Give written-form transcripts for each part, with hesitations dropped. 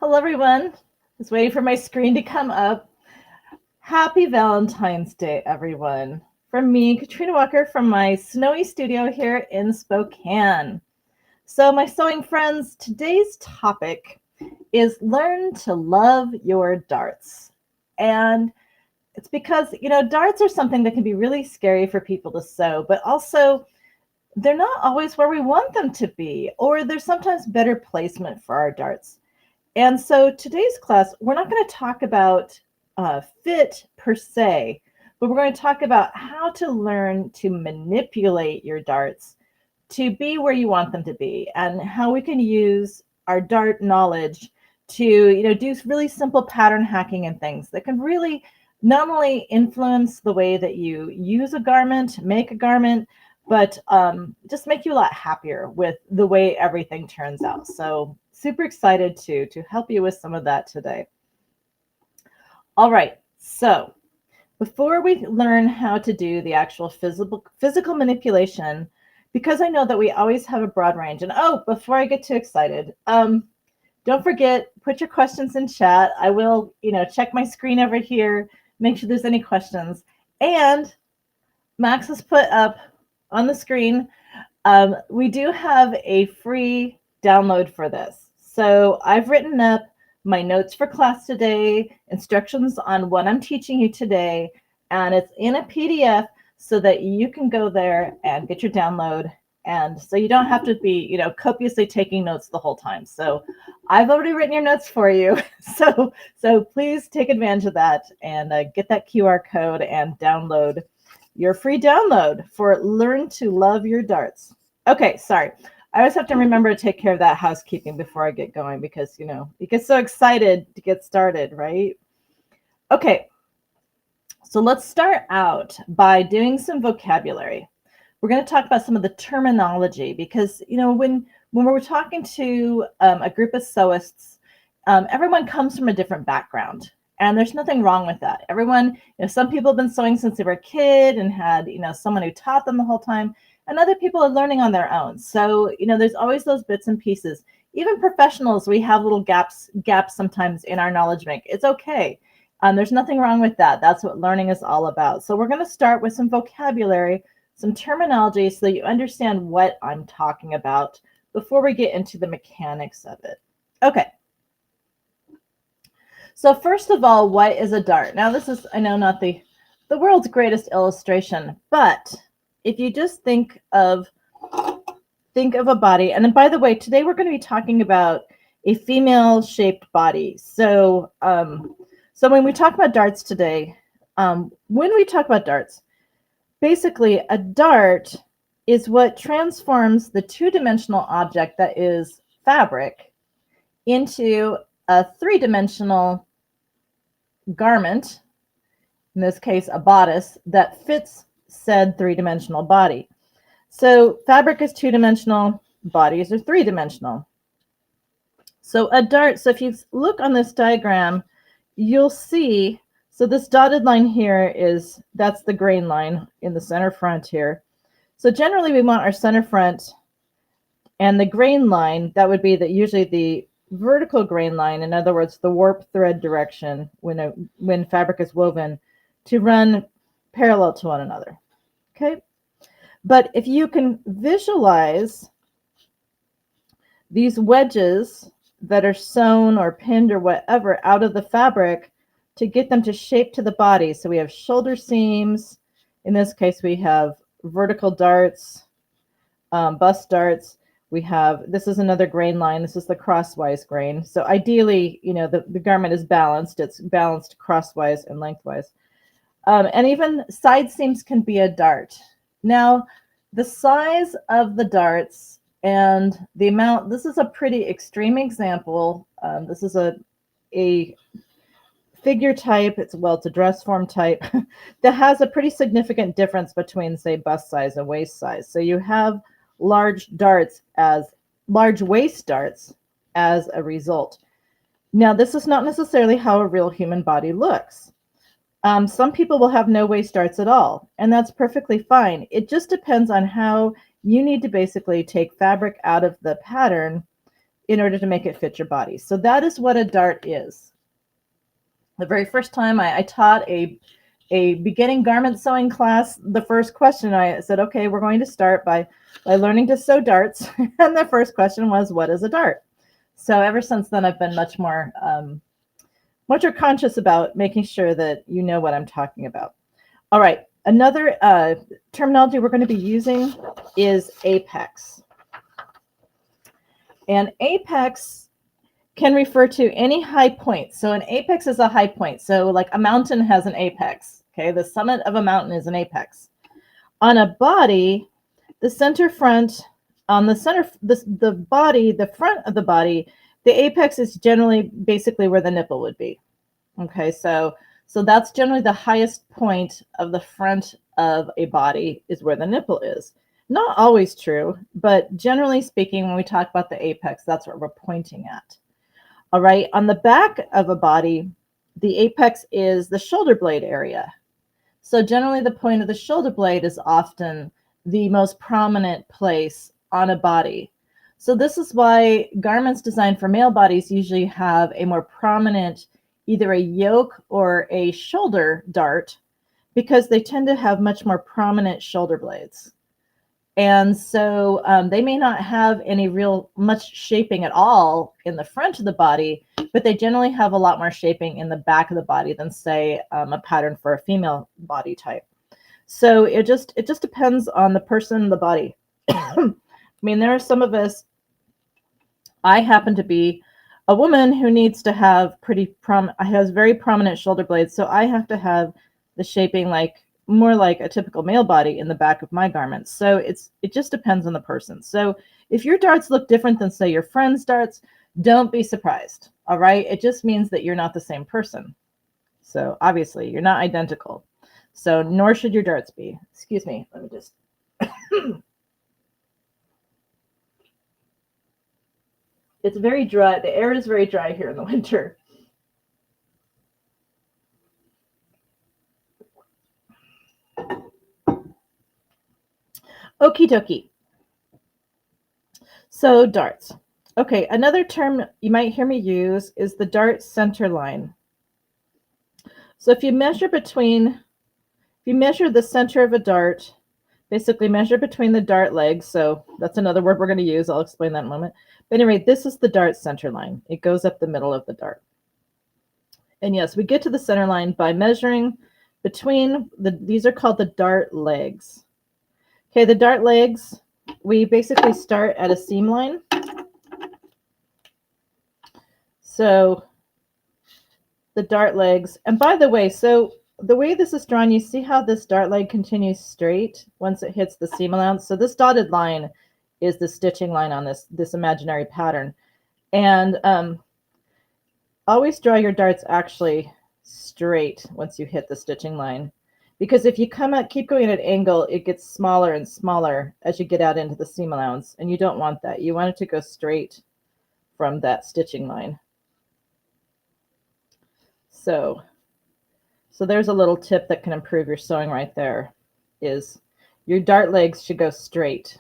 Hello, everyone. Just waiting for my screen to come up. Happy Valentine's Day, everyone. From me, Katrina Walker, from my snowy studio here in Spokane. So, my sewing friends, today's topic is learn to love your darts. And it's because, darts are something that can be really scary for people to sew, but also they're not always where we want them to be, or there's sometimes better placement for our darts. And so today's class, we're not going to talk about fit per se, but we're going to talk about how to learn to manipulate your darts to be where you want them to be, and how we can use our dart knowledge to, do really simple pattern hacking and things that can really not only influence the way that you use a garment, make a garment, but just make you a lot happier with the way everything turns out. So super excited to help you with some of that today. All right, so before we learn how to do the actual physical manipulation, because I know that we always have a broad range, and before I get too excited, don't forget, put your questions in chat. I will, check my screen over here, make sure there's any questions. And Max has put up on the screen, we do have a free download for this. So I've written up my notes for class today, instructions on what I'm teaching you today, and it's in a PDF so that you can go there and get your download. And so you don't have to be, copiously taking notes the whole time. So I've already written your notes for you. So please take advantage of that and get that QR code and download your free download for Learn to Love Your Darts. Okay, sorry. I always have to remember to take care of that housekeeping before I get going because, you get so excited to get started, right? Okay, so let's start out by doing some vocabulary. We're going to talk about some of the terminology because, when we're talking to a group of sewists, everyone comes from a different background. And there's nothing wrong with that. Everyone, some people have been sewing since they were a kid and had, someone who taught them the whole time. And other people are learning on their own. So, there's always those bits and pieces. Even professionals, we have little gaps sometimes in our knowledge bank. It's okay. There's nothing wrong with that. That's what learning is all about. So we're going to start with some vocabulary, some terminology so that you understand what I'm talking about before we get into the mechanics of it. Okay. So first of all, what is a dart? Now this is, I know, not the world's greatest illustration, but if you just think of a body, and then by the way, today we're going to be talking about a female-shaped body. So when we talk about darts today, basically a dart is what transforms the two-dimensional object that is fabric into a three-dimensional garment, in this case a bodice, that fits said three-dimensional body. So fabric is two-dimensional, bodies are three-dimensional. So a dart, so if you look on this diagram, you'll see, so this dotted line here that's the grain line in the center front here. So generally we want our center front and the grain line, that would be usually the vertical grain line, in other words, the warp thread direction when fabric is woven, to run parallel to one another. Okay, but if you can visualize these wedges that are sewn or pinned or whatever out of the fabric to get them to shape to the body. So we have shoulder seams. In this case, we have vertical darts, bust darts. This is another grain line. This is the crosswise grain. So ideally, the garment is balanced. It's balanced crosswise and lengthwise. And even side seams can be a dart. Now, the size of the darts and the amount, this is a pretty extreme example. This is a figure type. It's a dress form type that has a pretty significant difference between, say, bust size and waist size. So you have large waist darts as a result. Now, this is not necessarily how a real human body looks. Some people will have no waist darts at all, and that's perfectly fine. It just depends on how you need to basically take fabric out of the pattern in order to make it fit your body. So that is what a dart is. The very first time I taught a beginning garment sewing class, the first question I said, okay, we're going to start by learning to sew darts. And the first question was, what is a dart? So ever since then, I've been much more conscious about making sure that you know what I'm talking about. All right, another terminology we're going to be using is apex. And apex can refer to any high point. So an apex is a high point. So like a mountain has an apex. Okay, the summit of a mountain is an apex. On a body, the center front, on the center, the body, the front of the body, the apex is generally basically where the nipple would be. Okay, so that's generally the highest point of the front of a body is where the nipple is. Not always true, but generally speaking, when we talk about the apex, that's what we're pointing at. All right, on the back of a body, the apex is the shoulder blade area. So generally the point of the shoulder blade is often the most prominent place on a body. So this is why garments designed for male bodies usually have a more prominent, either a yoke or a shoulder dart, because they tend to have much more prominent shoulder blades. And so they may not have any much shaping at all in the front of the body, but they generally have a lot more shaping in the back of the body than, say, a pattern for a female body type. So it just depends on the person and the body. I mean, there are some of us, I happen to be a woman who needs to have has very prominent shoulder blades, so I have to have the shaping more like a typical male body in the back of my garments. So it just depends on the person. So if your darts look different than, say, your friend's darts, don't be surprised. All right, it just means that you're not the same person. So obviously you're not identical. So nor should your darts be. Excuse me, let me just it's very dry. The air is very dry here in the winter. Okie dokie. So darts. Okay, another term you might hear me use is the dart center line. So if you measure the center of a dart, basically measure between the dart legs. So that's another word we're going to use. I'll explain that in a moment. But anyway, this is the dart center line. It goes up the middle of the dart. And yes, we get to the center line by measuring between these are called the dart legs. Okay, the dart legs, we basically start at a seam line. So the dart legs, and by the way, so the way this is drawn, you see how this dart leg continues straight once it hits the seam allowance. So this dotted line is the stitching line on this imaginary pattern. And always draw your darts actually straight once you hit the stitching line. Because if you keep going at an angle, it gets smaller and smaller as you get out into the seam allowance, and you don't want that. You want it to go straight from that stitching line. So there's a little tip that can improve your sewing right there, is your dart legs should go straight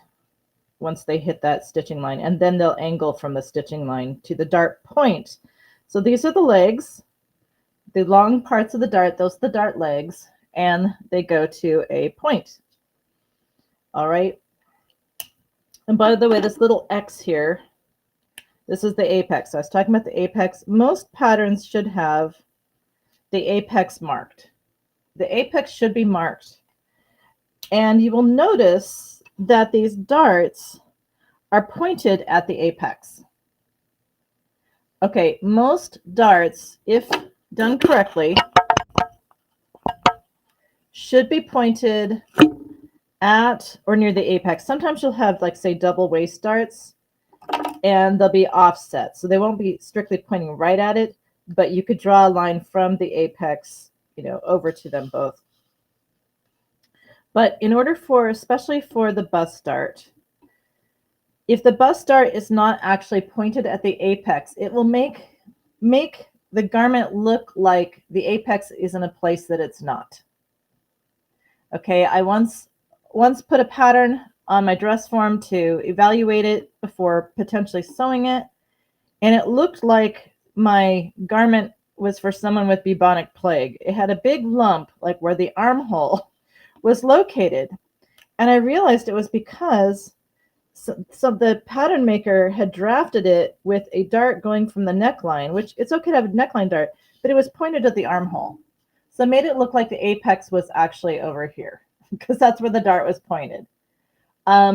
once they hit that stitching line, and then they'll angle from the stitching line to the dart point. So these are the legs, the long parts of the dart, those are the dart legs, and they go to a point. All right. And by the way, this little X here, this is the apex. So I was talking about the apex. Most patterns should have the apex marked. The apex should be marked. And you will notice that these darts are pointed at the apex. Okay, most darts, if done correctly, should be pointed at or near the apex. Sometimes you'll have, like, say, double waist darts, and they'll be offset. So they won't be strictly pointing right at it, but you could draw a line from the apex, over to them both. But in order especially for the bust dart, if the bust dart is not actually pointed at the apex, it will make the garment look like the apex is in a place that it's not. Okay, I once put a pattern on my dress form to evaluate it before potentially sewing it, and it looked like my garment was for someone with bubonic plague. It had a big lump, like where the armhole was located. And I realized it was because so the pattern maker had drafted it with a dart going from the neckline, which it's okay to have a neckline dart, but it was pointed at the armhole. So it made it look like the apex was actually over here because that's where the dart was pointed,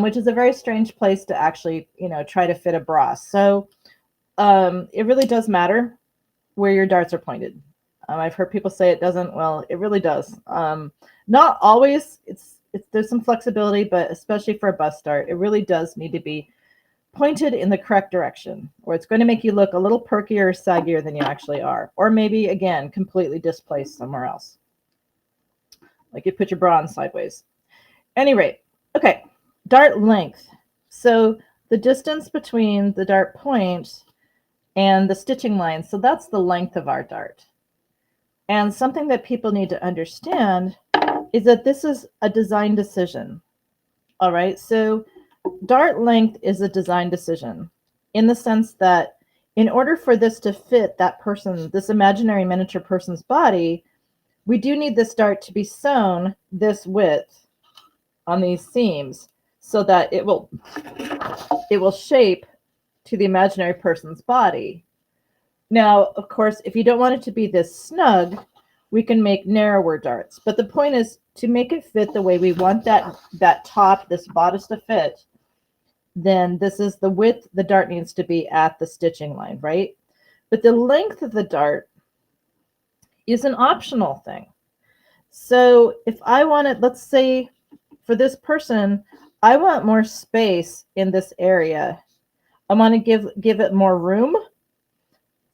which is a very strange place to actually, try to fit a bra. So it really does matter where your darts are pointed. I've heard people say it doesn't. Well, it really does. Not always. There's some flexibility, but especially for a bust dart, it really does need to be pointed in the correct direction, or it's going to make you look a little perkier or saggier than you actually are, or maybe again completely displaced somewhere else, like you put your bra on sideways. Any rate, okay, dart length. So the distance between the dart point and the stitching line, so that's the length of our dart. And something that people need to understand is that this is a design decision. All right, so dart length is a design decision in the sense that in order for this to fit that person, this imaginary miniature person's body, we do need this dart to be sewn this width on these seams so that it will shape to the imaginary person's body. Now, of course, if you don't want it to be this snug, we can make narrower darts. But the point is to make it fit the way we want that top, this bodice to fit, then this is the width the dart needs to be at the stitching line, right? But the length of the dart is an optional thing. So if I wanted, let's say for this person, I want more space in this area. I want to give it more room.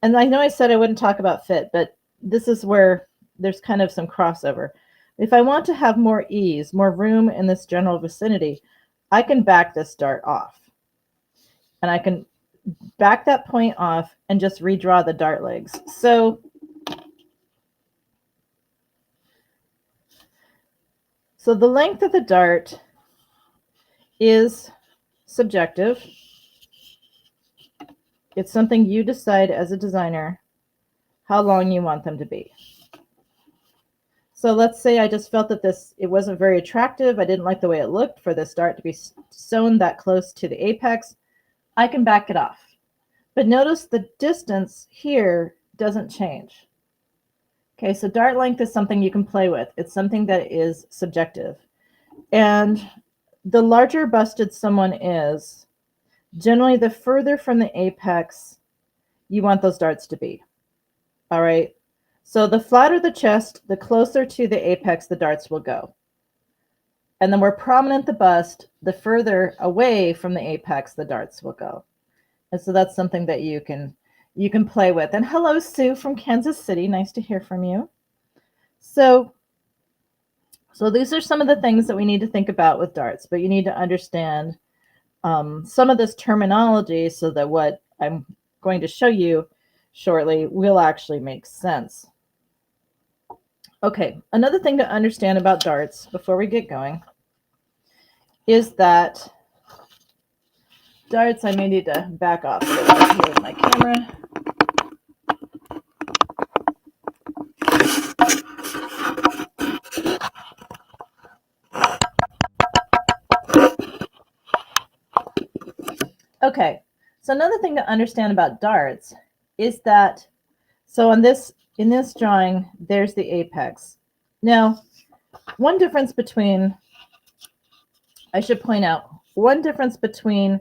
And I know I said I wouldn't talk about fit, but this is where there's kind of some crossover. If I want to have more ease, more room in this general vicinity, I can back this dart off. And I can back that point off and just redraw the dart legs. So the length of the dart is subjective. It's something you decide as a designer how long you want them to be. So let's say I just felt that it wasn't very attractive. I didn't like the way it looked for this dart to be sewn that close to the apex. I can back it off. But notice the distance here doesn't change. Okay, so dart length is something you can play with. It's something that is subjective. And the larger busted someone is, generally the further from the apex you want those darts to be. All right. So the flatter the chest, the closer to the apex the darts will go. And the more prominent the bust, the further away from the apex the darts will go. And so that's something that you can play with. And hello, Sue from Kansas City. Nice to hear from you. So these are some of the things that we need to think about with darts, but you need to understand some of this terminology so that what I'm going to show you shortly will actually make sense. Okay, another thing to understand about darts before we get going is that darts, I may need to back off a little bit here with my camera. Okay, so another thing to understand about darts is that, so in this drawing, there's the apex. Now, I should point out, one difference between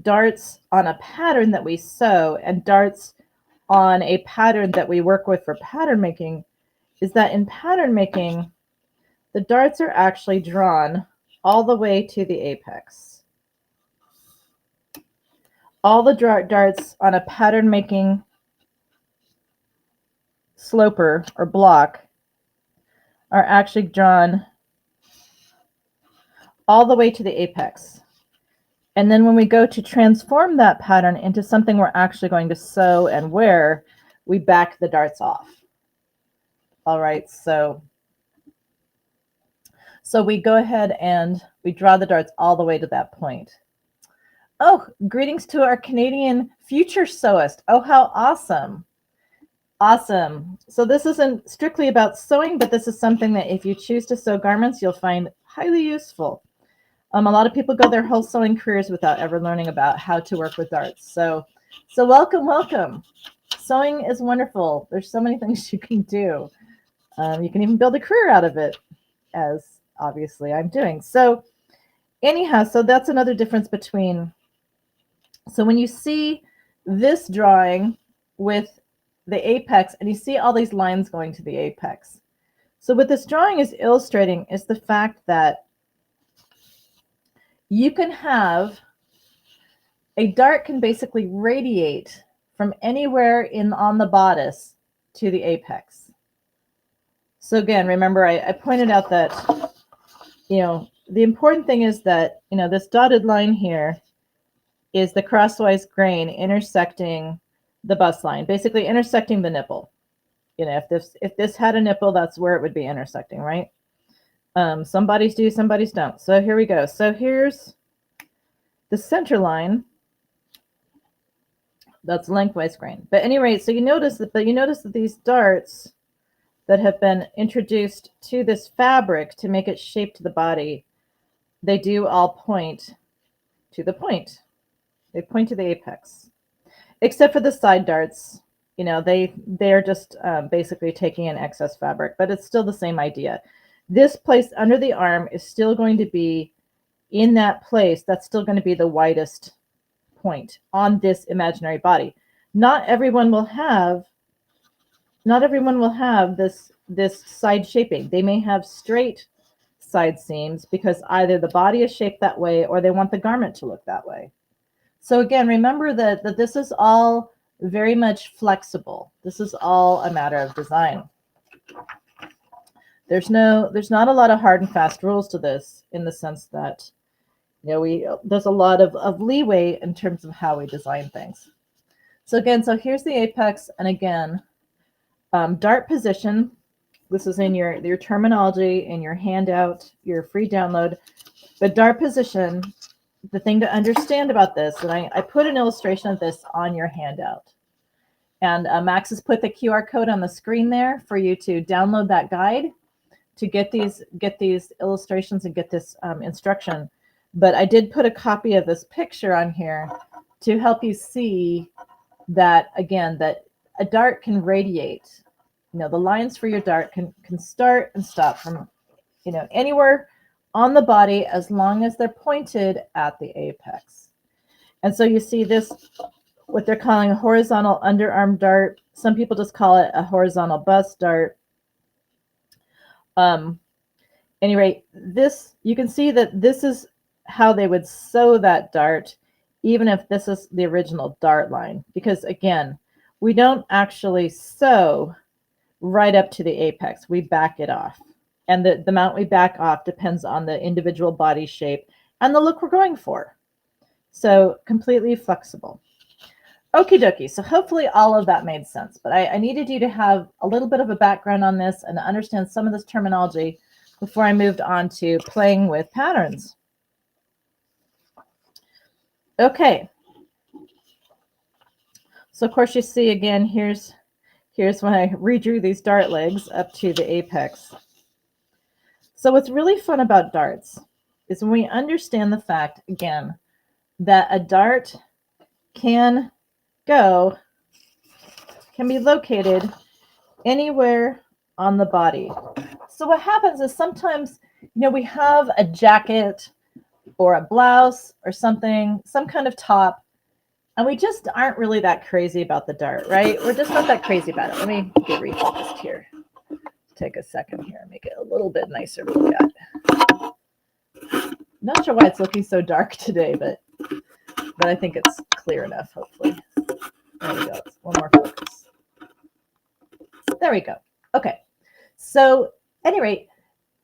darts on a pattern that we sew and darts on a pattern that we work with for pattern making is that in pattern making, the darts are actually drawn all the way to the apex. All the darts on a pattern making sloper or block are actually drawn all the way to the apex. And then when we go to transform that pattern into something we're actually going to sew and wear, we back the darts off. All right, so we go ahead and we draw the darts all the way to that point. Oh, greetings to our Canadian future sewist. Oh, how awesome. Awesome. So this isn't strictly about sewing, but this is something that if you choose to sew garments, you'll find highly useful. A lot of people go their whole sewing careers without ever learning about how to work with darts. So welcome, welcome. Sewing is wonderful. There's so many things you can do. You can even build a career out of it, as obviously I'm doing. So anyhow, so that's another difference between. So when you see this drawing with the apex, and you see all these lines going to the apex. So what this drawing is illustrating is the fact that you can have a dart can basically radiate from anywhere on the bodice to the apex. So again, remember I pointed out that, the important thing is that, this dotted line here is the crosswise grain intersecting the bust line, basically intersecting the nipple. If this had a nipple, that's where it would be intersecting, right? Some bodies do, some bodies don't. So here we go. So here's the center line. That's lengthwise grain. But anyway, so you notice that these darts that have been introduced to this fabric to make it shape to the body, they do all point to the point. They point to the apex, except for the side darts. They're just basically taking in excess fabric, but it's still the same idea. This place under the arm is still going to be in that place. That's still going to be the widest point on this imaginary body. Not everyone will have this side shaping. They may have straight side seams because either the body is shaped that way or they want the garment to look that way. So again, remember that this is all very much flexible. This is all a matter of design. There's not a lot of hard and fast rules to this, in the sense that there's a lot of leeway in terms of how we design things. So again, here's the apex, and again, dart position. This is in your terminology in your handout, your free download. But dart position, the thing to understand about this, and I put an illustration of this on your handout. And Max has put the QR code on the screen there for you to download that guide to get these illustrations and get this instruction. But I did put a copy of this picture on here to help you see that, again, that a dart can radiate. The lines for your dart can start and stop from, anywhere on the body as long as they're pointed at the apex. And so you see this, what they're calling a horizontal underarm dart. Some people just call it a horizontal bust dart. Anyway, this, you can see that this is how they would sew that dart, even if this is the original dart line, because again, we don't actually sew right up to the apex. We back it off. And the amount we back off depends on the individual body shape and the look we're going for. So completely flexible. Okie dokie. So hopefully all of that made sense. But I needed you to have a little bit of a background on this and to understand some of this terminology before I moved on to playing with patterns. Okay. So of course you see again, here's when I redrew these dart legs up to the apex. So what's really fun about darts is when we understand the fact, again, that a dart can be located anywhere on the body. So what happens is sometimes, we have a jacket or a blouse or something, some kind of top, and we just aren't really that crazy about the dart, right? We're just not that crazy about it. Let me get refocused here. Take a second here and make it a little bit nicer to look at. Not sure why it's looking so dark today, but I think it's clear enough, hopefully. There we go. One more focus. There we go. Okay. So, at any rate,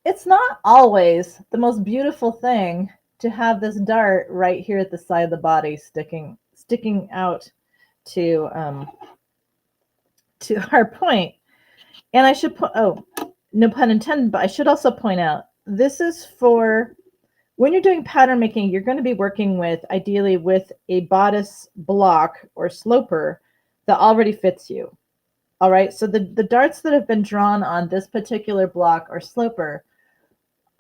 it's not always the most beautiful thing to have this dart right here at the side of the body sticking out to our point. And I should put, no pun intended, but I should also point out, this is for When you're doing pattern making, you're going to be working with, ideally, with a bodice block or sloper that already fits you. All right, so the darts that have been drawn on this particular block or sloper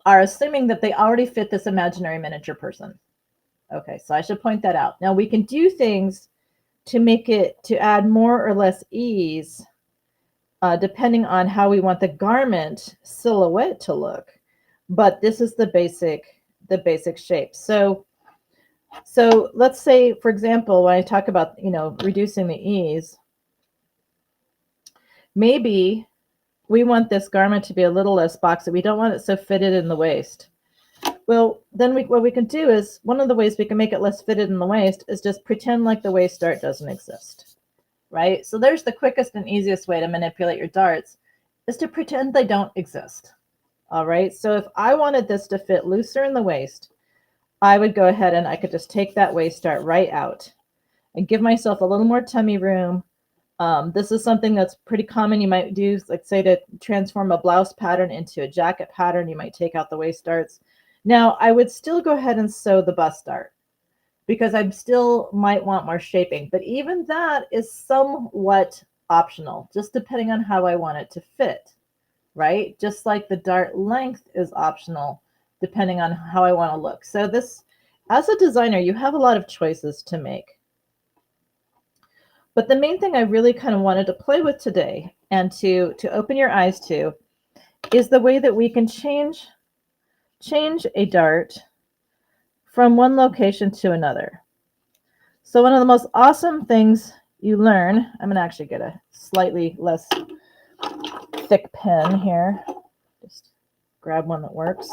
are assuming that they already fit this imaginary miniature person. Okay, so I should point that out. Now we can do things to make it, to add more or less ease, depending on how we want the garment silhouette to look. But this is the basic shape. So let's say, for example, when I talk about, reducing the ease, maybe we want this garment to be a little less boxy. We don't want it so fitted in the waist. Well, then what we can do is, one of the ways we can make it less fitted in the waist is just pretend like the waist dart doesn't exist, right? So there's the quickest and easiest way to manipulate your darts, is to pretend they don't exist. All right, so if I wanted this to fit looser in the waist, I would go ahead and I could just take that waist dart right out and give myself a little more tummy room. This is something that's pretty common. You might do, like, say, to transform a blouse pattern into a jacket pattern, you might take out the waist darts. Now, I would still go ahead and sew the bust dart because I still might want more shaping, but even that is somewhat optional, just depending on how I want it to fit, right? Just like the dart length is optional, depending on how I want to look. So this, as a designer, you have a lot of choices to make. But the main thing I really kind of wanted to play with today and to open your eyes to is the way that we can change a dart from one location to another. So one of the most awesome things you learn, I'm going to actually get a slightly less thick pen here. Just grab one that works.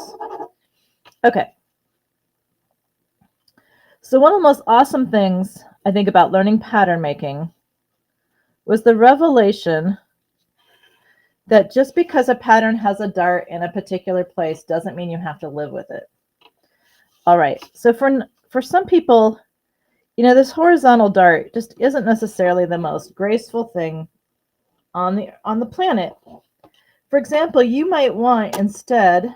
Okay. So one of the most awesome things I think about learning pattern making was the revelation that just because a pattern has a dart in a particular place doesn't mean you have to live with it. All right. So for some people, this horizontal dart just isn't necessarily the most graceful thing on the planet. For example, you might want instead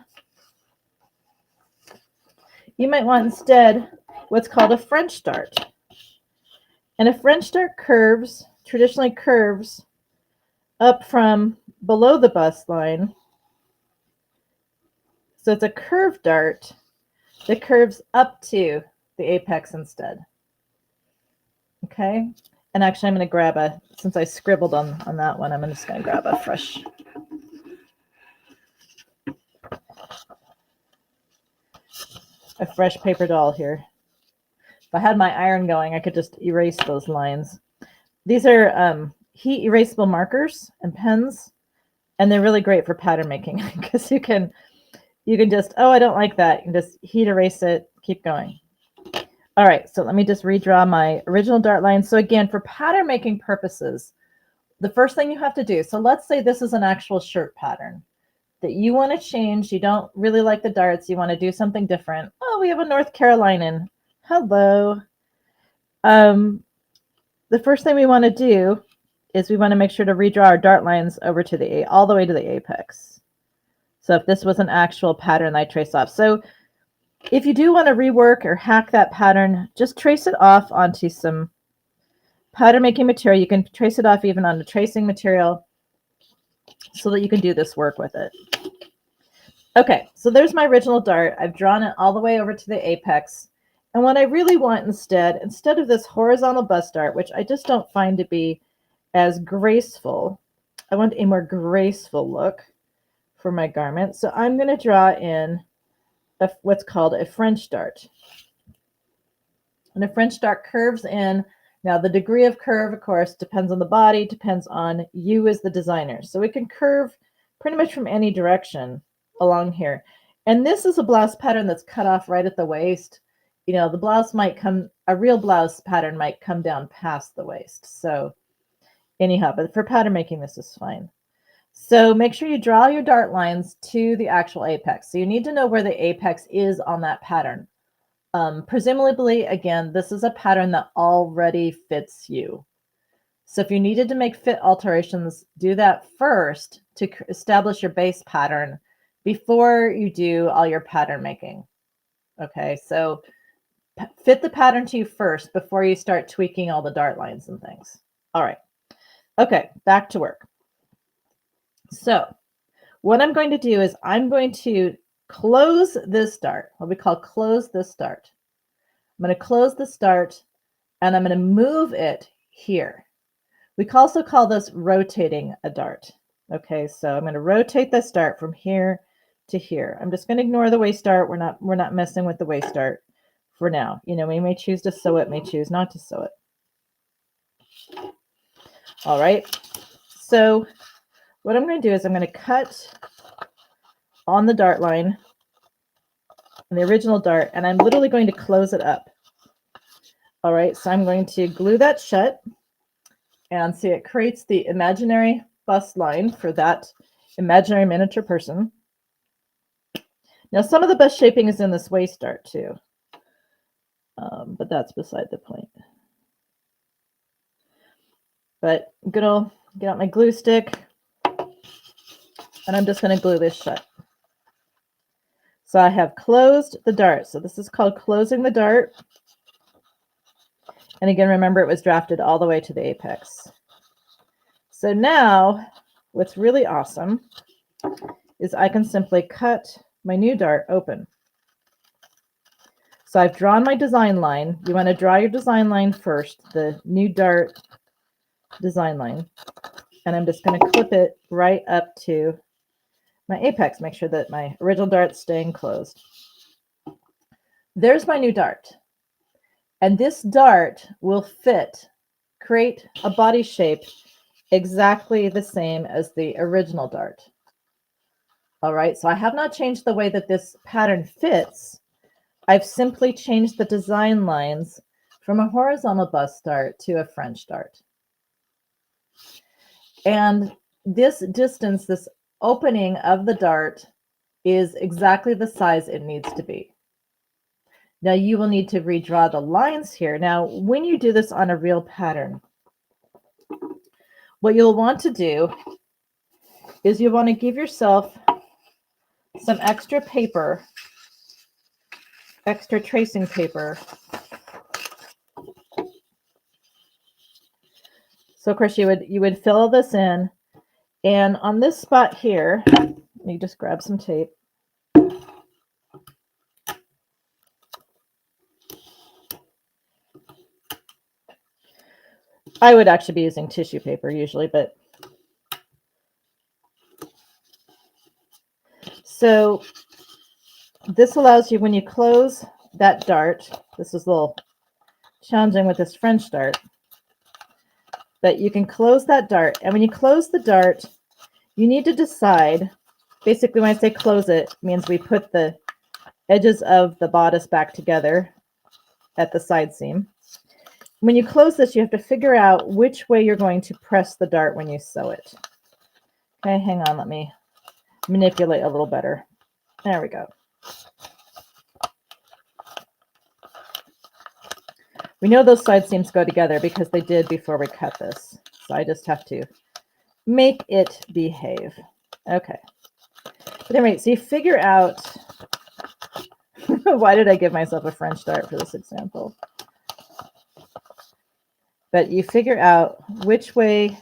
what's called a French dart. And a French dart traditionally curves up from below the bust line. So it's a curved dart that curves up to the apex instead. Okay, and actually I'm going to grab since I scribbled on that one, I'm just going to grab a fresh paper doll here. If I had my iron going, I could just erase those lines. These are heat erasable markers and pens, and they're really great for pattern making because you can just, oh, I don't like that. You can just heat erase it, keep going. All right, so let me just redraw my original dart line. So again, for pattern making purposes, the first thing you have to do, so let's say this is an actual shirt pattern that you want to change. You don't really like the darts. You want to do something different. Oh, we have a North Carolinian. Hello. The first thing we want to do is we want to make sure to redraw our dart lines over to all the way to the apex. So if this was an actual pattern I trace off. So if you do want to rework or hack that pattern, just trace it off onto some pattern making material. You can trace it off even on the tracing material so that you can do this work with it. Okay, so there's my original dart. I've drawn it all the way over to the apex. And what I really want instead of this horizontal bust dart, which I just don't find to be as graceful, I want a more graceful look for my garment. So I'm going to draw in what's called a French dart. And a French dart curves in. Now, the degree of curve, of course, depends on the body, depends on you as the designer. So it can curve pretty much from any direction along here. And this is a blouse pattern that's cut off right at the waist. The blouse a real blouse pattern might come down past the waist. So anyhow, but for pattern making, this is fine. So make sure you draw your dart lines to the actual apex. So you need to know where the apex is on that pattern. Presumably, again, this is a pattern that already fits you. So if you needed to make fit alterations, do that first to establish your base pattern before you do all your pattern making. Okay, so fit the pattern to you first before you start tweaking all the dart lines and things. All right. Okay, back to work. So what I'm going to do is I'm going to close this dart, what we call close this dart. I'm going to close this dart and I'm going to move it here. We can also call this rotating a dart. Okay, so I'm going to rotate this dart from here to here. I'm just going to ignore the waist dart. We're not messing with the waist dart for now. You know, we may choose to sew it, may choose not to sew it. All right. So what I'm going to do is I'm going to cut on the dart line, on the original dart, and I'm literally going to close it up. All right, so I'm going to glue that shut, and see it creates the imaginary bust line for that imaginary miniature person. Now, some of the bust shaping is in this waist dart too, but that's beside the point. But I'm gonna get out my glue stick, and I'm just going to glue this shut. So I have closed the dart. So this is called closing the dart. And again, remember it was drafted all the way to the apex. So now what's really awesome is I can simply cut my new dart open. So I've drawn my design line. You want to draw your design line first, the new dart design line. And I'm just going to clip it right up to my apex, make sure that my original dart's staying closed. There's my new dart. And this dart will create a body shape exactly the same as the original dart. All right, so I have not changed the way that this pattern fits. I've simply changed the design lines from a horizontal bust dart to a French dart. And this distance, this opening of the dart is exactly the size it needs to be. Now you will need to redraw the lines here. Now, when you do this on a real pattern, what you'll want to do is you want to give yourself some extra paper, extra tracing paper. So of course you would fill this in, and on this spot here, you just grab some tape. I would actually be using tissue paper usually, but so this allows you, when you close that dart, this is a little challenging with this French dart, but you can close that dart. And when you close the dart, you need to decide, basically when I say close it, means we put the edges of the bodice back together at the side seam. When you close this, you have to figure out which way you're going to press the dart when you sew it. Okay, hang on, let me manipulate a little better. There we go. We know those side seams go together because they did before we cut this. So I just have to make it behave. Okay. But anyway, so you figure out, why did I give myself a French dart for this example? But you figure out which way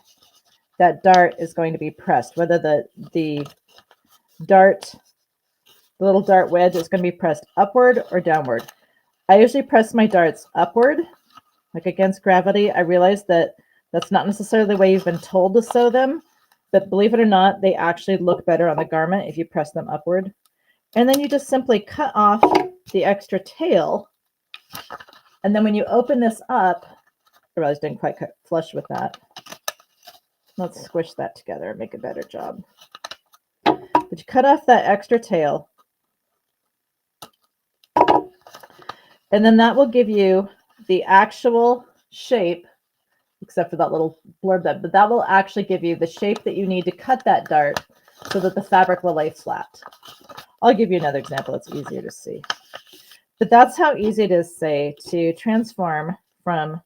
that dart is going to be pressed, whether the dart, the little dart wedge is going to be pressed upward or downward. I usually press my darts upward, like against gravity. I realize that that's not necessarily the way you've been told to sew them, but believe it or not, they actually look better on the garment if you press them upward. And then you just simply cut off the extra tail. And then when you open this up, I realized I didn't quite cut flush with that. Let's squish that together and make a better job. But you cut off that extra tail. And then that will give you the actual shape, except for that little blurb, but that will actually give you the shape that you need to cut that dart so that the fabric will lay flat. I'll give you another example. It's easier to see. But that's how easy it is, say, to transform from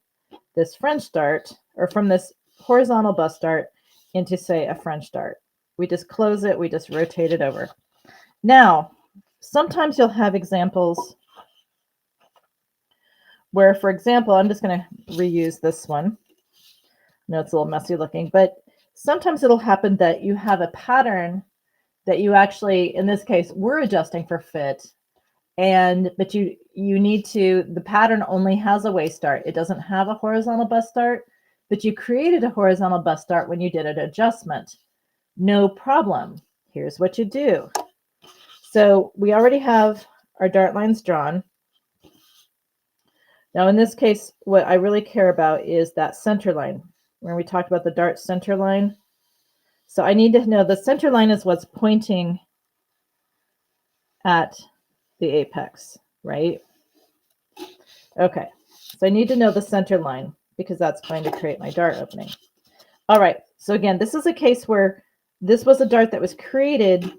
this French dart, or from this horizontal bust dart, into, say, a French dart. We just close it, we just rotate it over. Now, sometimes you'll have examples where, for example, I'm just going to reuse this one. I know it's a little messy looking, but sometimes it'll happen that you have a pattern that you actually, in this case, we're adjusting for fit, but you need to, the pattern only has a waist dart. It doesn't have a horizontal bust dart, but you created a horizontal bust dart when you did an adjustment. No problem. Here's what you do. So we already have our dart lines drawn. Now in this case, what I really care about is that center line, where we talked about the dart center line. So I need to know the center line is what's pointing at the apex, right? Okay, so I need to know the center line because that's going to create my dart opening. All right, so again, this is a case where this was a dart that was created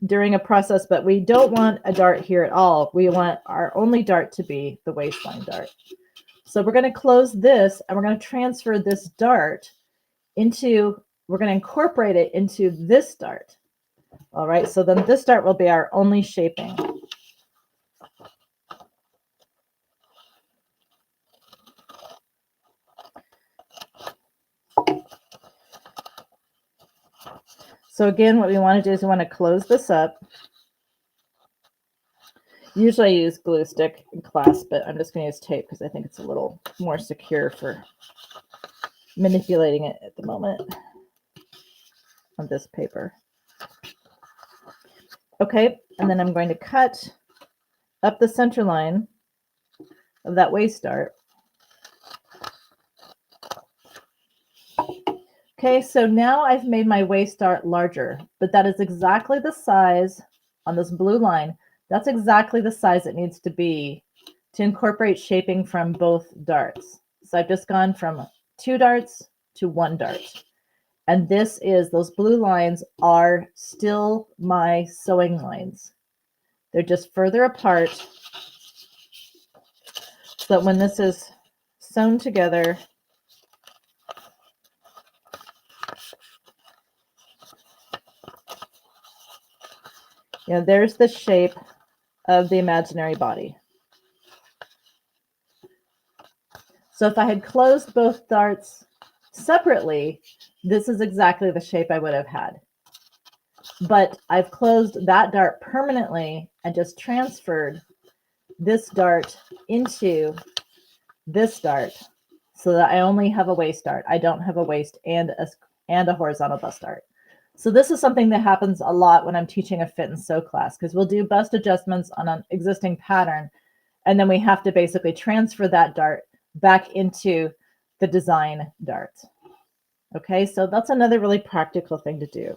during a process, but we don't want a dart here at all. We want our only dart to be the waistline dart. So we're going to close this and we're going to transfer this dart into, we're going to incorporate it into this dart. All right, so then this dart will be our only shaping. So again, what we want to do is we want to close this up. Usually I use glue stick and clasp, but I'm just going to use tape because I think it's a little more secure for manipulating it at the moment on this paper. Okay, and then I'm going to cut up the center line of that waist dart. Okay, so now I've made my waist dart larger, but that is exactly the size on this blue line. That's exactly the size it needs to be to incorporate shaping from both darts. So I've just gone from 2 darts to 1 dart. And this is, those blue lines are still my sewing lines. They're just further apart so that when this is sewn together, you know, there's the shape of the imaginary body. So if I had closed both darts separately, this is exactly the shape I would have had. But I've closed that dart permanently and just transferred this dart into this dart so that I only have a waist dart. I don't have a waist and a horizontal bust dart. So this is something that happens a lot when I'm teaching a fit and sew class, because we'll do bust adjustments on an existing pattern, and then we have to basically transfer that dart back into the design dart. Okay, so that's another really practical thing to do,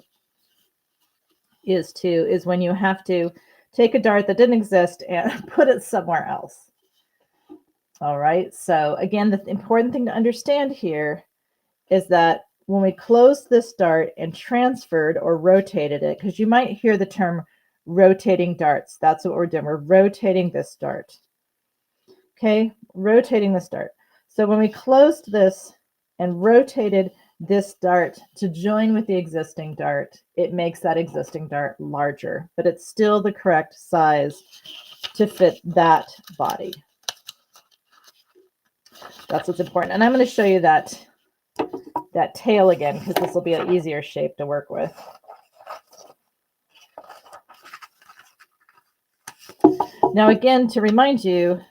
is when you have to take a dart that didn't exist and put it somewhere else. All right, so again, the important thing to understand here is that when we closed this dart and transferred or rotated it, because you might hear the term rotating darts, that's what we're doing. We're rotating this dart. Okay, rotating this dart. So when we closed this and rotated this dart to join with the existing dart, it makes that existing dart larger, but it's still the correct size to fit that body. That's what's important. And I'm going to show you that tail again, because this will be an easier shape to work with. Now, again, to remind you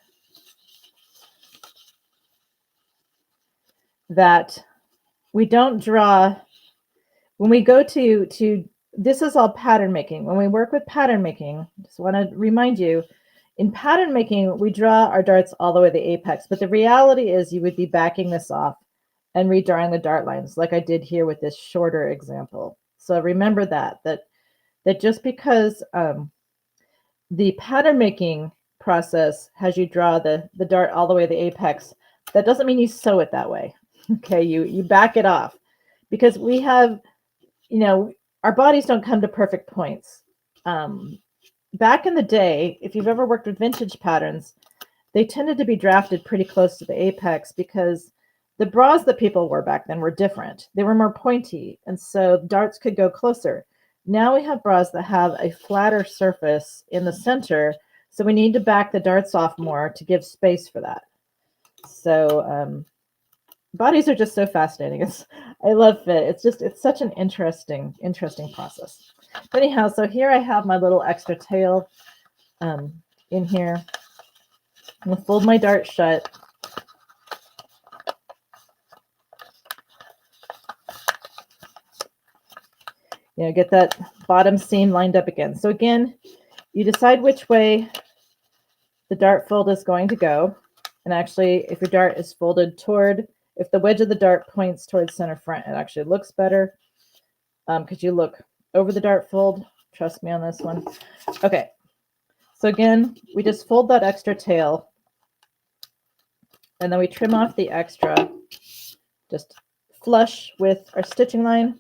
that we don't draw, when we go to this is all pattern making. When we work with pattern making, just want to remind you, in pattern making, we draw our darts all the way to the apex, but the reality is you would be backing this off and redrawing the dart lines like I did here with this shorter example. So remember that just because the pattern making process has you draw the dart all the way to the apex, that doesn't mean you sew it that way. Okay, you back it off, because we have, you know, our bodies don't come to perfect points. Back in the day, if you've ever worked with vintage patterns, they tended to be drafted pretty close to the apex because the bras that people wore back then were different. They were more pointy, and so darts could go closer. Now we have bras that have a flatter surface in the center, so we need to back the darts off more to give space for that. So bodies are just so fascinating. I love fit. It's such an interesting process. But anyhow, so here I have my little extra tail in here. I'm gonna fold my dart shut. Get that bottom seam lined up again. So again, you decide which way the dart fold is going to go. And actually, if your dart is folded if the wedge of the dart points towards center front, it actually looks better because you look over the dart fold. Trust me on this one. Okay. So again, we just fold that extra tail and then we trim off the extra just flush with our stitching line,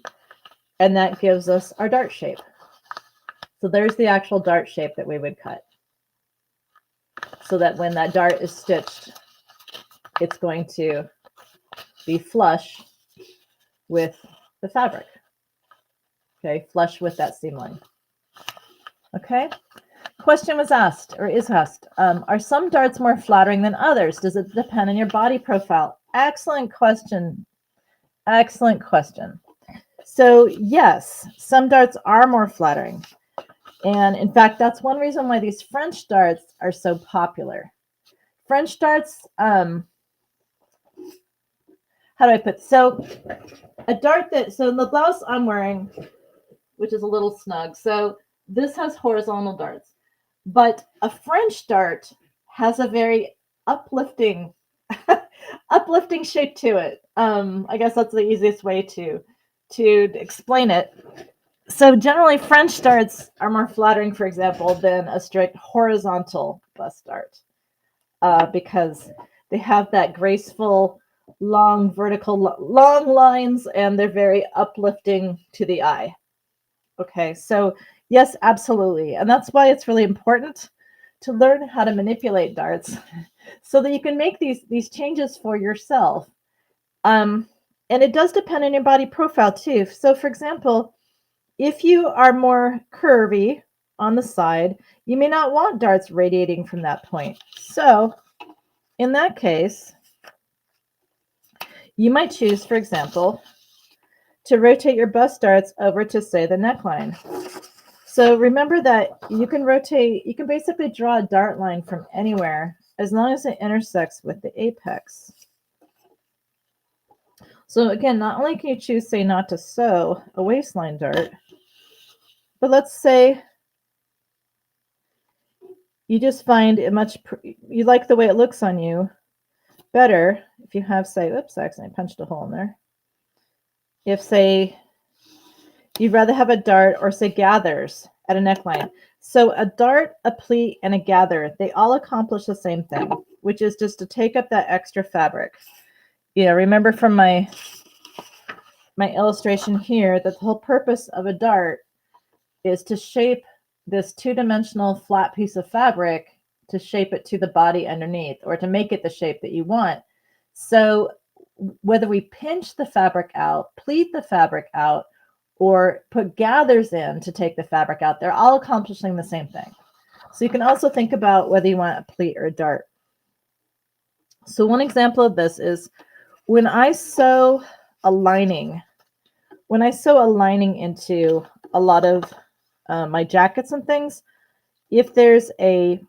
and that gives us our dart shape. So there's the actual dart shape that we would cut, so that when that dart is stitched, it's going to be flush with the fabric. Okay, flush with that seam line. Okay. Question was asked, or is asked, are some darts more flattering than others? Does it depend on your body profile? Excellent question. Excellent question. So yes, some darts are more flattering. And in fact, that's one reason why these French darts are so popular. French darts, how do I put, so a dart so the blouse I'm wearing, which is a little snug, so this has horizontal darts, but a French dart has a very uplifting shape to it. I guess that's the easiest way to explain it. So generally, French darts are more flattering, for example, than a strict horizontal bust dart, because they have that graceful, long lines, and they're very uplifting to the eye. Okay, so yes, absolutely. And that's why it's really important to learn how to manipulate darts so that you can make these changes for yourself. And it does depend on your body profile too. So for example, if you are more curvy on the side, you may not want darts radiating from that point. So in that case, you might choose, for example, to rotate your bust darts over to, say, the neckline. So remember that you can basically draw a dart line from anywhere as long as it intersects with the apex. So again, not only can you choose, say, not to sew a waistline dart, but let's say you just find it you like the way it looks on you better if you have, say, oops, I accidentally punched a hole in there. If, say, you'd rather have a dart or, say, gathers at a neckline. So a dart, a pleat, and a gather, they all accomplish the same thing, which is just to take up that extra fabric. Remember from my illustration here that the whole purpose of a dart is to shape this two-dimensional flat piece of fabric, to shape it to the body underneath, or to make it the shape that you want. So whether we pinch the fabric out, pleat the fabric out, or put gathers in to take the fabric out, they're all accomplishing the same thing. So you can also think about whether you want a pleat or a dart. So one example of this is when I sew a lining into a lot of my jackets and things, if there's a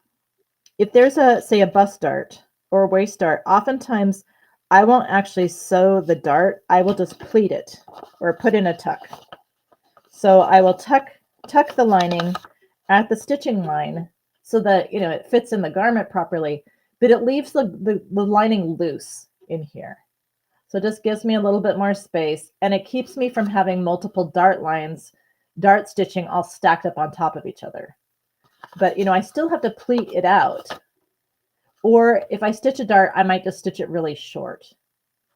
say a bust dart or a waist dart, oftentimes I won't actually sew the dart. I will just pleat it or put in a tuck. So I will tuck the lining at the stitching line so that it fits in the garment properly, but it leaves the lining loose in here. So it just gives me a little bit more space, and it keeps me from having multiple dart stitching all stacked up on top of each other. But I still have to pleat it out. Or if I stitch a dart, I might just stitch it really short,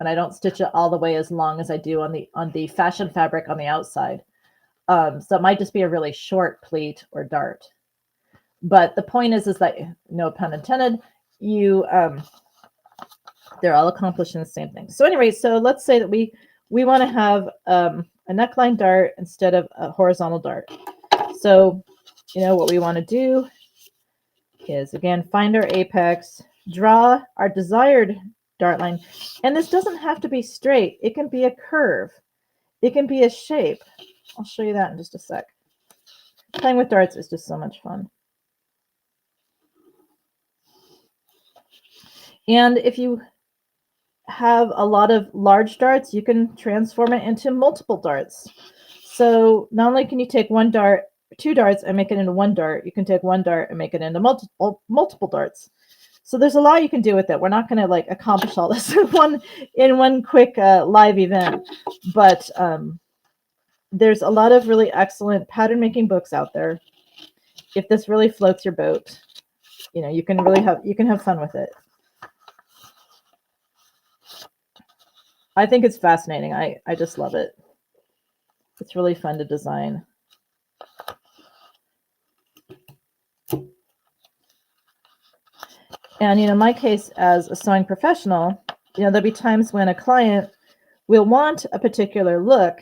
and I don't stitch it all the way as long as I do on the fashion fabric on the outside. So it might just be a really short pleat or dart. But the point is that, no pun intended, they're all accomplishing the same thing. So anyway, so let's say that we want to have a neckline dart instead of a horizontal dart. So what we want to do is, again, find our apex, draw our desired dart line. And this doesn't have to be straight. It can be a curve. It can be a shape. I'll show you that in just a sec. Playing with darts is just so much fun. And if you have a lot of large darts, you can transform it into multiple darts. So not only can you take one dart, two darts, and make it into one dart, you can take one dart and make it into multiple darts. So there's a lot you can do with it. We're not going to like accomplish all this in one quick live event, but there's a lot of really excellent pattern making books out there. If this really floats your boat, you know, you can have fun with it. I think it's fascinating. I just love it. It's really fun to design. And, you know, in my case, as a sewing professional, you know, there'll be times when a client will want a particular look.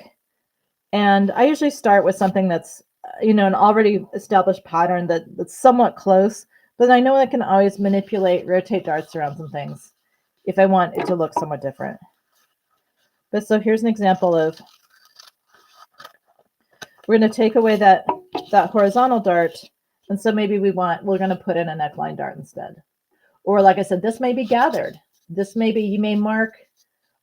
And I usually start with something that's, you know, an already established pattern that's somewhat close, but I know I can always manipulate, rotate darts around some things if I want it to look somewhat different. But so here's an example of, we're going to take away that horizontal dart. And so maybe we're going to put in a neckline dart instead. Or like I said, this may be gathered. This may be, you may mark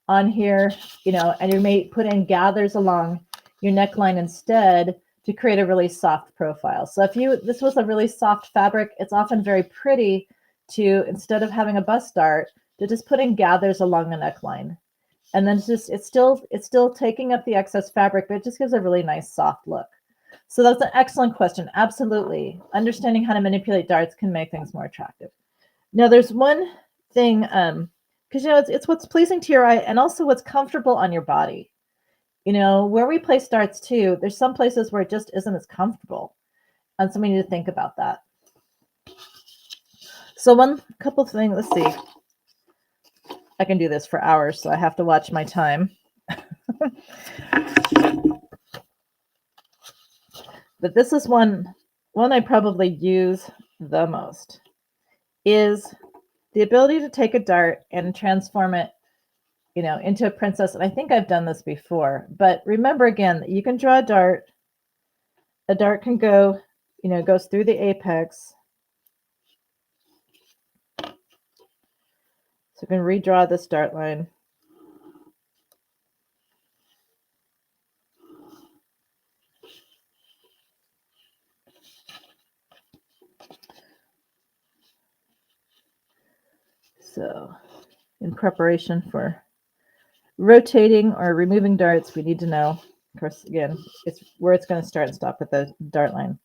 on here, you know, and you may put in gathers along your neckline instead to create a really soft profile. So if this was a really soft fabric, it's often very pretty to, instead of having a bust dart, to just put in gathers along the neckline. And then it's still taking up the excess fabric, but it just gives a really nice soft look. So that's an excellent question. Absolutely. Understanding how to manipulate darts can make things more attractive. Now there's one thing, because you know it's what's pleasing to your eye and also what's comfortable on your body. You know, where we place darts too, there's some places where it just isn't as comfortable. And so we need to think about that. So couple of things, let's see. I can do this for hours, so I have to watch my time. But this is one I probably use the most, is the ability to take a dart and transform it, you know, into a princess. And I think I've done this before, but remember again, you can draw a dart. A dart can go, you know, goes through the apex. So I can redraw this dart line. So in preparation for rotating or removing darts, we need to know, of course, again, it's where it's going to start and stop with the dart line.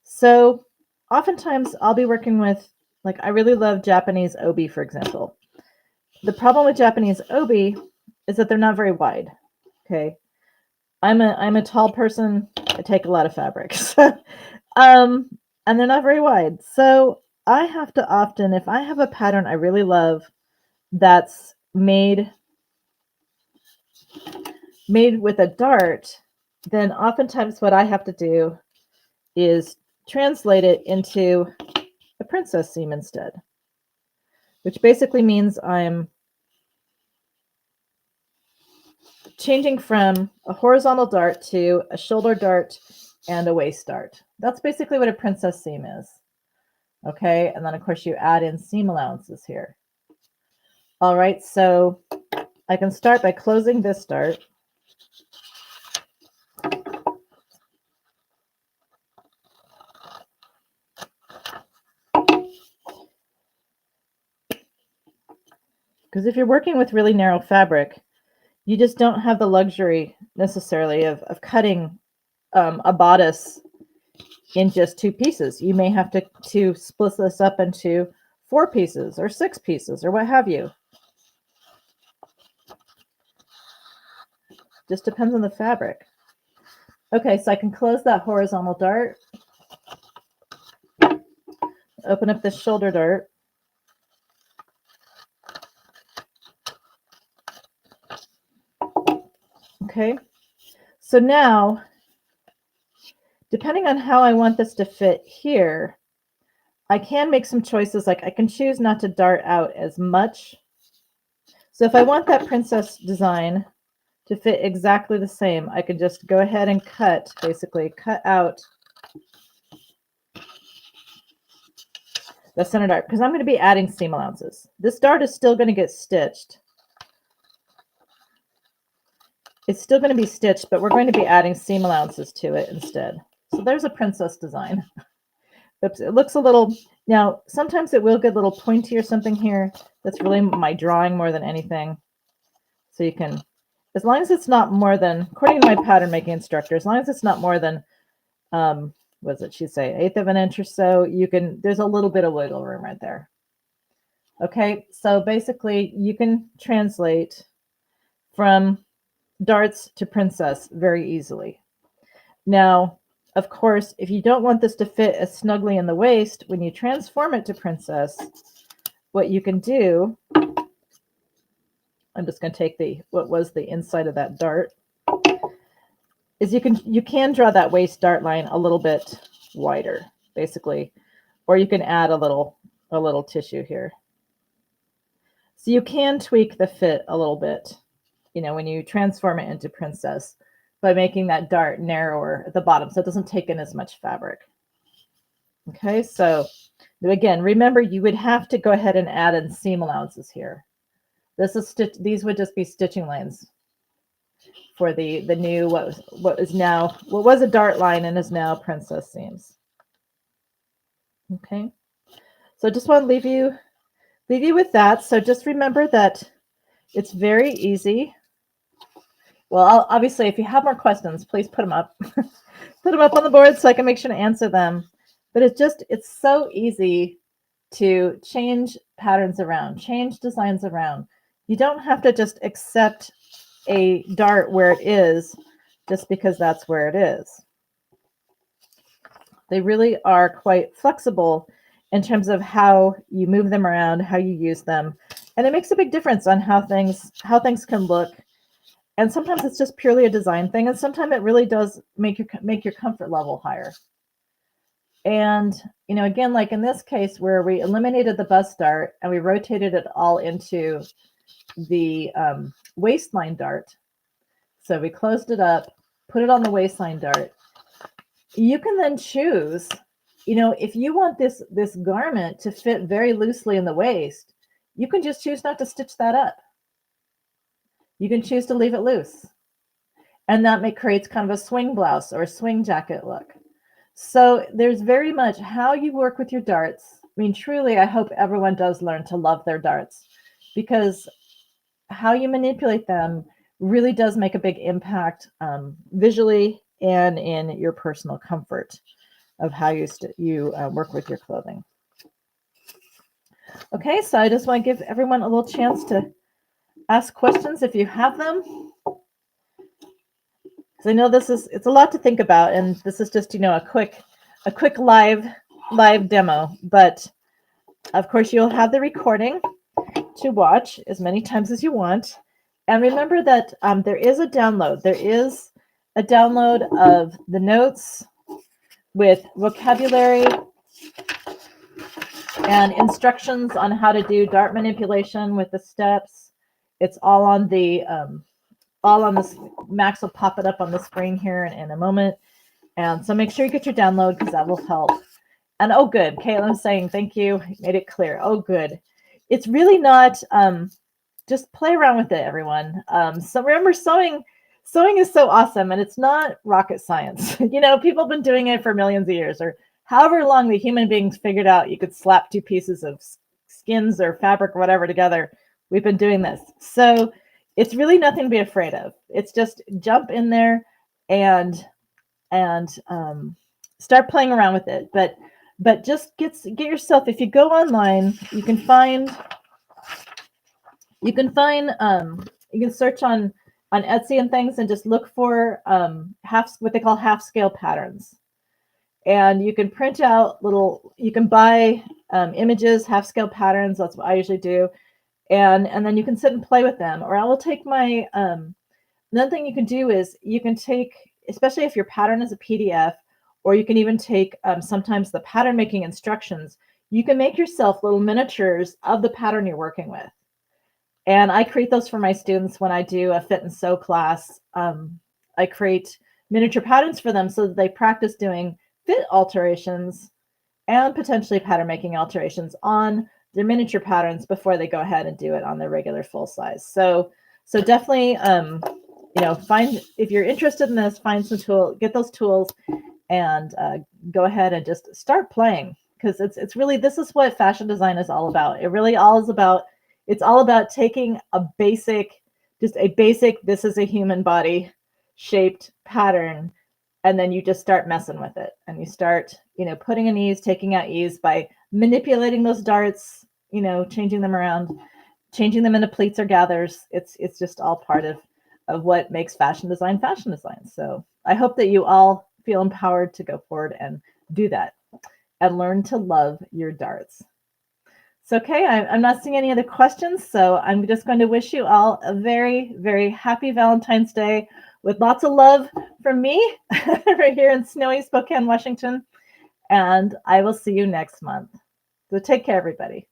So oftentimes I'll be working with, like, I really love Japanese obi, for example. The problem with Japanese obi is that they're not very wide. Okay. I'm a tall person. I take a lot of fabrics. And they're not very wide. So I have to often, if I have a pattern I really love that's made with a dart, then oftentimes what I have to do is translate it into a princess seam instead, which basically means I'm changing from a horizontal dart to a shoulder dart and a waist dart. That's basically what a princess seam is. Okay, and then of course you add in seam allowances here. All right, so I can start by closing this dart. Because if you're working with really narrow fabric, you just don't have the luxury necessarily of cutting a bodice in just two pieces. You may have to split this up into 4 pieces or 6 pieces or what have you. Just depends on the fabric. Okay, so I can close that horizontal dart, open up this shoulder dart. Okay, so now, depending on how I want this to fit here, I can make some choices. Like I can choose not to dart out as much So if I want that princess design to fit exactly the same, I can just go ahead and basically cut out the center dart, because I'm going to be adding seam allowances. This dart is still going to get stitched. It's still going to be stitched, but we're going to be adding seam allowances to it instead. So there's a princess design. Oops, it looks a little, now sometimes it will get a little pointy or something here. That's really my drawing more than anything. So you can, as long as it's not more than, according to my pattern making instructor, as long as it's not more than, what does it she'd say, 1/8 of an inch or so, you can, there's a little bit of wiggle room right there. Okay, so basically you can translate from darts to princess very easily. Now, of course, if you don't want this to fit as snugly in the waist, when you transform it to princess, what you can do, I'm just going to take what was the inside of that dart, is you can draw that waist dart line a little bit wider, basically, or you can add a little tissue here. So you can tweak the fit a little bit, when you transform it into princess, by making that dart narrower at the bottom so it doesn't take in as much fabric. Okay, so again, remember you would have to go ahead and add in seam allowances here. These would just be stitching lines for the new what was a dart line and is now princess seams. Okay, so just want to leave you with that. So just remember that it's very easy. Well, obviously, if you have more questions, please put them up. Put them up on the board so I can make sure to answer them. But it's so easy to change patterns around, change designs around. You don't have to just accept a dart where it is just because that's where it is. They really are quite flexible in terms of how you move them around, how you use them. And it makes a big difference on how things can look. And sometimes it's just purely a design thing, and sometimes it really does make your comfort level higher. And again, like in this case where we eliminated the bust dart and we rotated it all into the waistline dart. So we closed it up, put it on the waistline dart. You can then choose, if you want this garment to fit very loosely in the waist, you can just choose not to stitch that up. You can choose to leave it loose. And that creates kind of a swing blouse or a swing jacket look. So there's very much how you work with your darts. I mean, truly, I hope everyone does learn to love their darts, because how you manipulate them really does make a big impact visually and in your personal comfort of how you work with your clothing. Okay, so I just want to give everyone a little chance to ask questions if you have them. Because I know it's a lot to think about, and this is just, a quick live demo. But of course, you'll have the recording to watch as many times as you want. And remember that there is a download. There is a download of the notes with vocabulary and instructions on how to do dart manipulation with the steps. It's all on the this. Max will pop it up on the screen here in a moment. And so make sure you get your download, because that will help. And oh, good. Caitlin's saying thank you. Made it clear. Oh, good. It's really not, just play around with it, everyone. So remember, sewing is so awesome, and it's not rocket science. People have been doing it for millions of years, or however long the human beings figured out you could slap two pieces of skins or fabric or whatever together. We've been doing this. So it's really nothing to be afraid of. It's just jump in there and start playing around with it. But just get yourself, if you go online, you can search on Etsy and things, and just look for what they call half scale patterns. And you can print out you can buy images, half scale patterns. That's what I usually do. And then you can sit and play with them. Or I will take my, another thing you can do is you can take, especially if your pattern is a PDF, or you can even take sometimes the pattern making instructions. You can make yourself little miniatures of the pattern you're working with. And I create those for my students when I do a fit and sew class. I create miniature patterns for them so that they practice doing fit alterations and potentially pattern making alterations on their miniature patterns before they go ahead and do it on their regular full size. So definitely, find, if you're interested in this, find some tool, get those tools, and go ahead and just start playing, because it's really, this is what fashion design is all about. It really all is about, it's all about taking a basic, this is a human body shaped pattern, and then you just start messing with it, and you start, putting an ease, taking out ease by manipulating those darts, changing them around, changing them into pleats or gathers. It's just all part of what makes fashion design. So I hope that you all feel empowered to go forward and do that and learn to love your darts. So, okay, I'm not seeing any other questions, so I'm just going to wish you all a very, very happy Valentine's Day with lots of love from me right here in snowy Spokane, Washington. And I will see you next month. So take care, everybody.